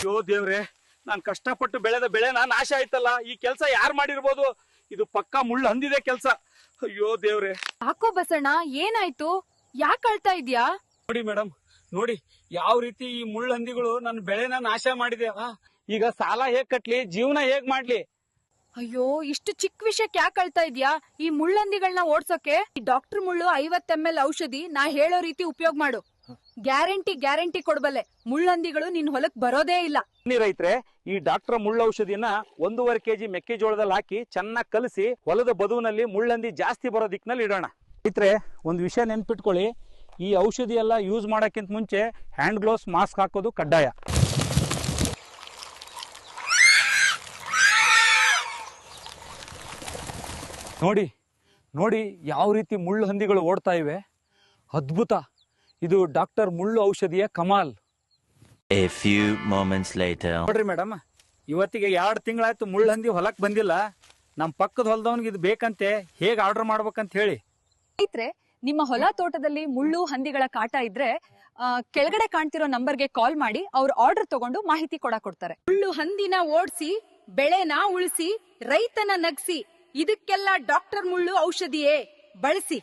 ಅಯ್ಯೋ ದೇವ್ರೆ, ನಾನ್ ಕಷ್ಟಪಟ್ಟು ಬೆಳೆದ ಬೆಳೆನ ನಾಶ ಆಯ್ತಲ್ಲ. ಈ ಕೆಲ್ಸ ಯಾರು ಮಾಡಿರ್ಬೋದು? ಇದು ಪಕ್ಕಾ ಮುಳ್ಳು ಹಂದಿದೆ ಕೆಲ್ಸ. ಅಯ್ಯೋ ದೇವ್ರೆ. ಯಾಕೋ ಬಸಣ್ಣ, ಏನಾಯ್ತು? ಯಾಕೆ ಅಳ್ತಾ ಇದ್ಯಾ? ನೋಡಿ ಮೇಡಮ್, ನೋಡಿ ಯಾವ ರೀತಿ ಈ ಮುಳ್ಳು ಹಂದಿಗಳು ನನ್ನ ಬೆಳೆನ ನಾಶ ಮಾಡಿದೆ. ಈಗ ಸಾಲ ಹೇಗ್ ಕಟ್ಲಿ, ಜೀವನ ಹೇಗ್ ಮಾಡ್ಲಿ? ಅಯ್ಯೋ, ಇಷ್ಟು ಚಿಕ್ಕ ವಿಷಯಕ್ಕೆ ಯಾಕೆ ಅಳ್ತಾ ಇದ್ಯಾ? ಈ ಮುಳ್ಳಂದಿಗಳನ್ನ ಓಡ್ಸೋಕೆ ಡಾಕ್ಟರ್ ಮುಳ್ಳು 50 ml ಔಷಧಿ ನಾ ಹೇಳೋ ರೀತಿ ಉಪಯೋಗ ಮಾಡು. ಗ್ಯಾರಂಟಿ ಕೊಡ್ಬಲ್ಲೆ. ಮುಳ್ಳಂದಿಗಳು ನಿನ್ ಹೊಲಕ್ ಬರೋದೇ ಇಲ್ಲ. ರೈತ್ರೆ, ಈ ಡಾಕ್ಟರ್ ಮುಳ್ಳು ಔಷಧಿನ 1.5 kg ಮೆಕ್ಕೆಜೋಳದಲ್ಲಿ ಹಾಕಿ ಚೆನ್ನಾಗಿ ಕಲಸಿ ಹೊಲದ ಬದುವಿನಲ್ಲಿ ಮುಳ್ಳಂದಿ ಜಾಸ್ತಿ ಬರೋ ದಿಕ್ಕಿನಲ್ಲಿ ಇಡೋಣ. ರೈತ್ರೆ, ಒಂದು ವಿಷಯ ನೆನ್ಪಿಟ್ಕೊಳ್ಳಿ, ಈ ಔಷಧಿ ಎಲ್ಲ ಯೂಸ್ ಮಾಡೋಕ್ಕಿಂತ ಮುಂಚೆ ಹ್ಯಾಂಡ್ ಗ್ಲೌಸ್, ಮಾಸ್ಕ್ ಹಾಕೋದು ಕಡ್ಡಾಯ. ನೋಡಿ ನೋಡಿ ಯಾವ ರೀತಿ ಮುಳ್ಳು ಹಂದಿಗಳು ಓಡ್ತಾ ಇವೆ. ಅದ್ಭುತ. ಇದು ಡಾಕ್ಟರ್ ಮುಳ್ಳು ಔಷಧಿಯ ಕಮಾಲ್. A few moments later. ನೋಡ್ರಿ ಮೇಡಮ್, ಇವತ್ತಿಗೆ 2 ತಿಂಗಳಾಯ್ತು ಮುಳ್ಳು ಹಂದಿ ಹೊಲಕ್ ಬಂದಿಲ್ಲ. ನಮ್ಮ ಪಕ್ಕದ ಹೊಲದವನಿಗೆ ಇದು ಬೇಕಂತೆ, ಹೇಗೆ ಆರ್ಡರ್ ಮಾಡ್ಬೇಕಂತ ಹೇಳಿ. ರೈತ್ರೆ, ನಿಮ್ಮ ಹೊಲ ತೋಟದಲ್ಲಿ ಮುಳ್ಳು ಹಂದಿಗಳ ಕಾಟ ಇದ್ರೆ ಕೆಳಗಡೆ ಕಾಣ್ತಿರೋ ನಂಬರ್ಗೆ ಕಾಲ್ ಮಾಡಿ ಅವ್ರ ಆರ್ಡರ್ ತಗೊಂಡು ಮಾಹಿತಿ ಕೊಡ್ತಾರೆ. ಮುಳ್ಳು ಹಂದಿನ ಓಡಿಸಿ ಬೆಳೆನ ಉಳಿಸಿ ರೈತನ ನಗ್ಸಿ. ಇದಕ್ಕೆಲ್ಲ ಡಾಕ್ಟರ್ ಮುಳ್ಳು ಔಷಧಿಯೇ ಬಳಸಿ.